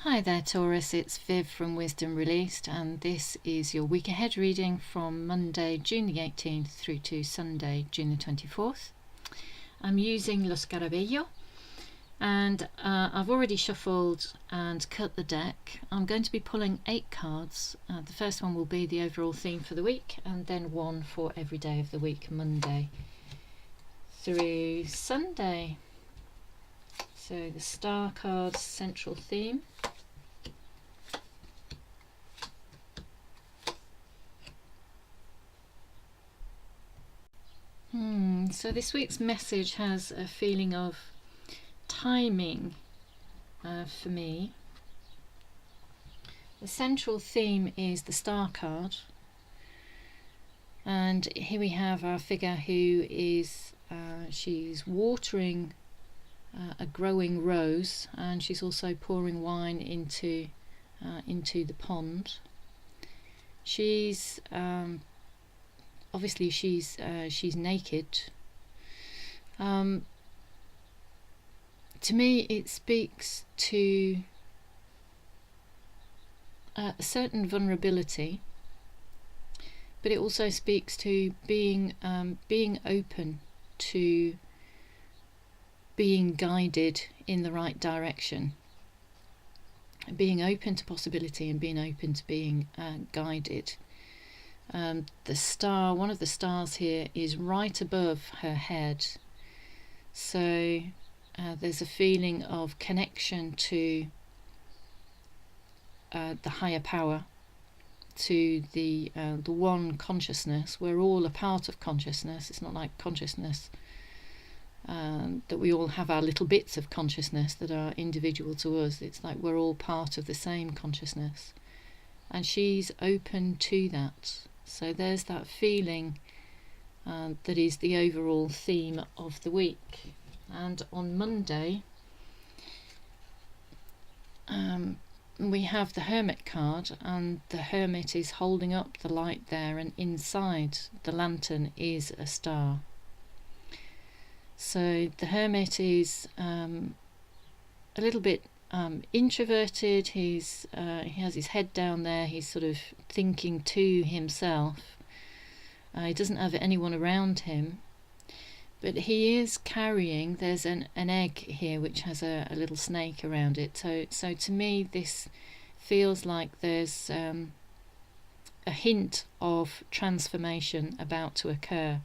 Hi there Taurus, it's Viv from Wisdom Released, and this is your week ahead reading from Monday, June the 18th through to Sunday, June the 24th. I'm using Lo Scarabello, and I've already shuffled and cut the deck. I'm going to be pulling 8 cards. The first one will be the overall theme for the week, and then one for every day of the week, Monday through Sunday. So the star card's central theme. So this week's message has a feeling of timing for me. The central theme is the star card, and here we have our figure who is she's watering a growing rose, and she's also pouring wine into the pond. She's obviously she's naked. To me it speaks to a certain vulnerability, but it also speaks to being open to being guided in the right direction, being open to possibility and being open to being guided. The star, one of the stars here, is right above her head, so there's a feeling of connection to the higher power, to the one consciousness. We're all a part of consciousness. It's not like consciousness that we all have our little bits of consciousness that are individual to us. It's like we're all part of the same consciousness, and she's open to that. So there's that feeling that is the overall theme of the week. And on Monday we have the Hermit card, and the Hermit is holding up the light there, and inside the lantern is a star. So the Hermit is a little bit introverted. He has his head down there. He's sort of thinking to himself. He doesn't have anyone around him, but he is carrying, there's an egg here which has a little snake around it. So to me this feels like there's a hint of transformation about to occur.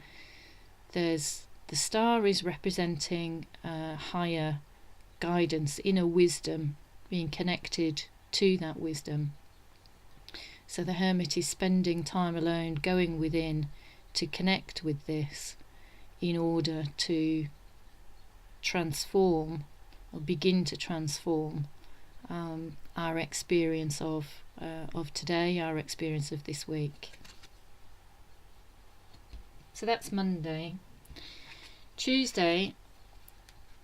The star is representing higher guidance, inner wisdom, being connected to that wisdom. So the Hermit is spending time alone, going within to connect with this in order to transform, or begin to transform, our experience of today, our experience of this week. So that's Monday. Tuesday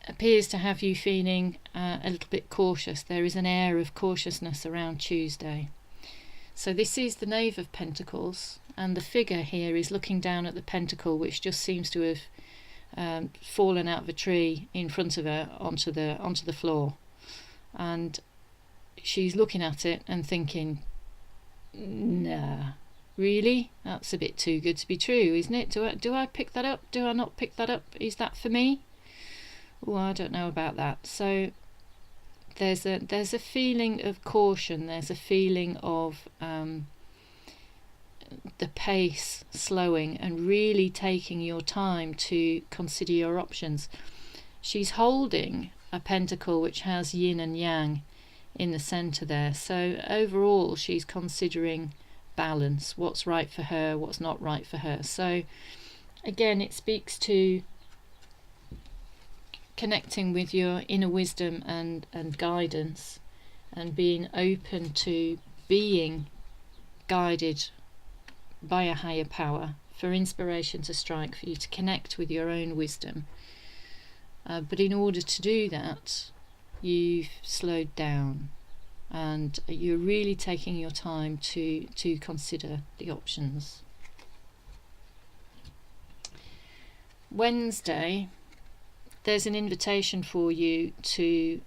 appears to have you feeling a little bit cautious. There is an air of cautiousness around Tuesday. So this is the Knave of Pentacles, and the figure here is looking down at the pentacle, which just seems to have fallen out of a tree in front of her onto the floor, and she's looking at it and thinking, nah, really, that's a bit too good to be true, isn't it? Do I pick that up? Do I not pick that up? Is that for me? Oh, I don't know about that. So there's a feeling of caution. There's a feeling of the pace slowing and really taking your time to consider your options. She's holding a pentacle which has yin and yang in the center there. So overall she's considering balance, what's right for her, what's not right for her. So again, it speaks to connecting with your inner wisdom and guidance, and being open to being guided by a higher power, for inspiration to strike, for you to connect with your own wisdom. But in order to do that, you've slowed down and you're really taking your time to consider the options. Wednesday, there's an invitation for you to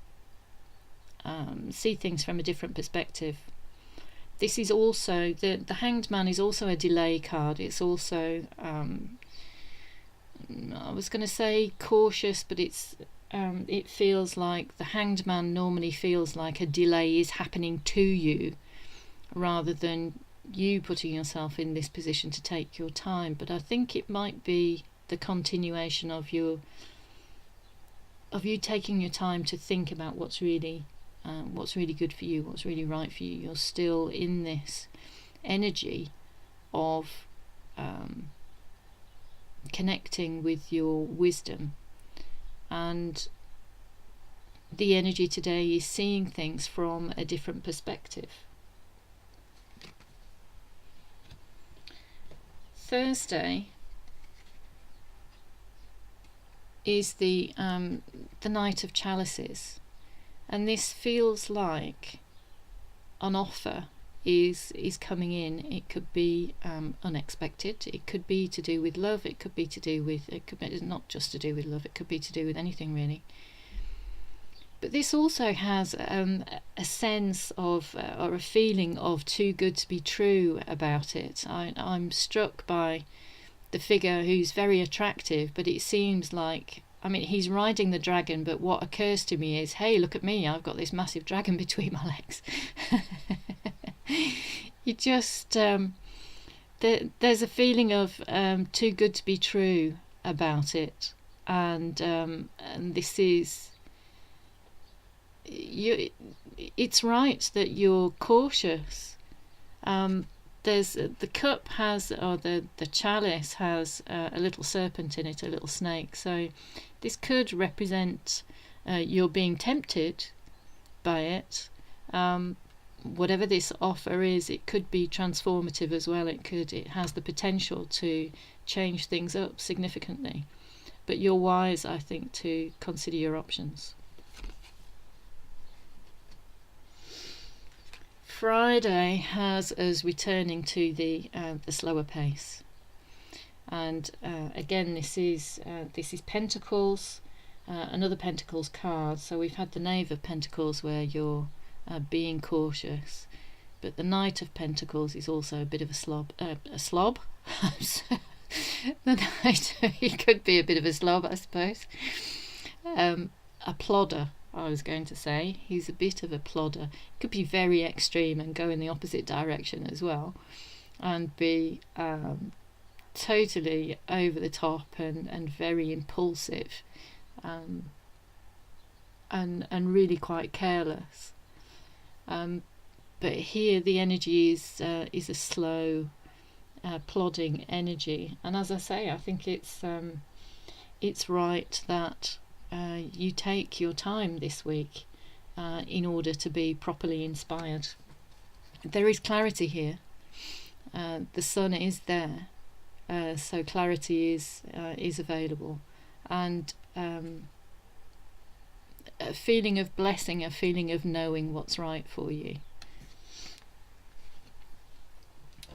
see things from a different perspective. This is also, the Hanged Man is also a delay card. It's also, I was going to say cautious, but it feels like the Hanged Man normally feels like a delay is happening to you rather than you putting yourself in this position to take your time. But I think it might be the continuation of you taking your time to think about what's really good for you, what's really right for you. You're still in this energy of connecting with your wisdom, and the energy today is seeing things from a different perspective. Thursday is the Knight of Chalices, and this feels like an offer is coming in. It could be unexpected. It could be to do with love. It could be to do with, it's not just to do with love. It could be to do with anything really. But this also has a sense of or a feeling of too good to be true about it. I'm struck by the figure who's very attractive, but it seems like, I mean, he's riding the dragon, but what occurs to me is, hey, look at me, I've got this massive dragon between my legs. You just, there's a feeling of too good to be true about it, and this is, it's right that you're cautious. There's the cup has, or the chalice has a little serpent in it, a little snake. So this could represent you're being tempted by it. Whatever this offer is, it could be transformative as well. It has the potential to change things up significantly. But you're wise, I think, to consider your options. Friday has us returning to the slower pace, and again this is Pentacles, another Pentacles card. So we've had the Knave of Pentacles where you're being cautious, but the Knight of Pentacles is also a bit of a slob. The Knight, he could be a bit of a slob, I suppose. A plodder, I was going to say. He's a bit of a plodder. Could be very extreme and go in the opposite direction as well, and be totally over the top and very impulsive, and really quite careless. But here the energy is a slow, plodding energy, and as I say, I think it's right that you take your time this week in order to be properly inspired. There is clarity here. The sun is there, so clarity is available, and a feeling of blessing, a feeling of knowing what's right for you.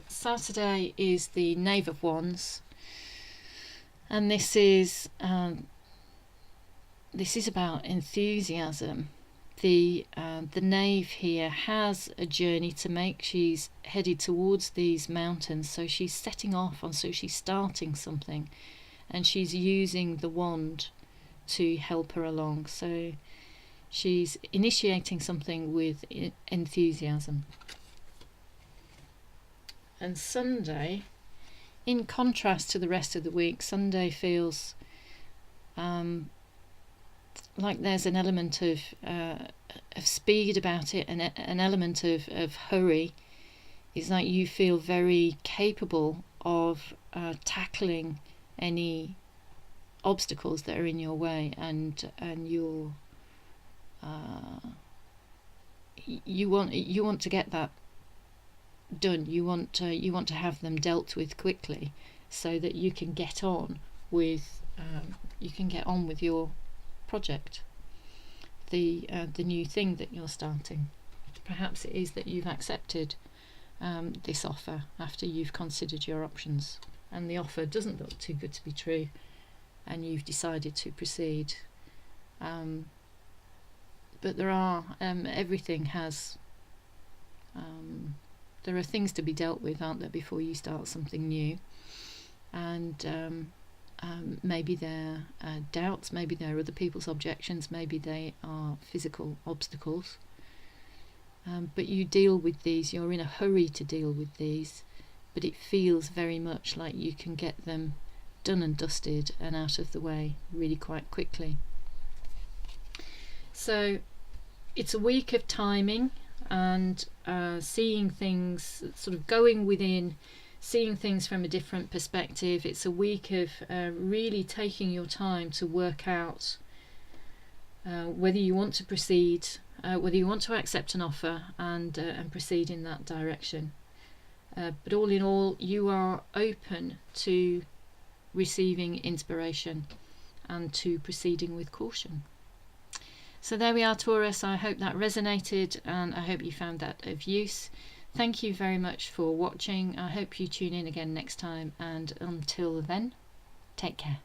Saturday is the Knave of Wands, and this is about enthusiasm. The Knave here has a journey to make. She's headed towards these mountains, so she's setting off on, so she's starting something, and she's using the wand to help her along. So she's initiating something with enthusiasm. And Sunday, in contrast to the rest of the week, Sunday feels like there's an element of speed about it, and an element of hurry. It's like you feel very capable of tackling any obstacles that are in your way, and you're you want to get that done. You want to have them dealt with quickly, so that you can get on with your project, the new thing that you're starting. Perhaps it is that you've accepted this offer after you've considered your options, and the offer doesn't look too good to be true, and you've decided to proceed. but there are everything has there are things to be dealt with, aren't there, before you start something new. And maybe they're doubts, maybe they're other people's objections, maybe they are physical obstacles. But you deal with these, you're in a hurry to deal with these, but it feels very much like you can get them done and dusted and out of the way really quite quickly. So it's a week of timing and seeing things, sort of going within, seeing things from a different perspective. It's a week of really taking your time to work out whether you want to proceed, whether you want to accept an offer and proceed in that direction. But all in all, you are open to receiving inspiration and to proceeding with caution. So there we are, Taurus. I hope that resonated and I hope you found that of use. Thank you very much for watching. I hope you tune in again next time, and until then, take care.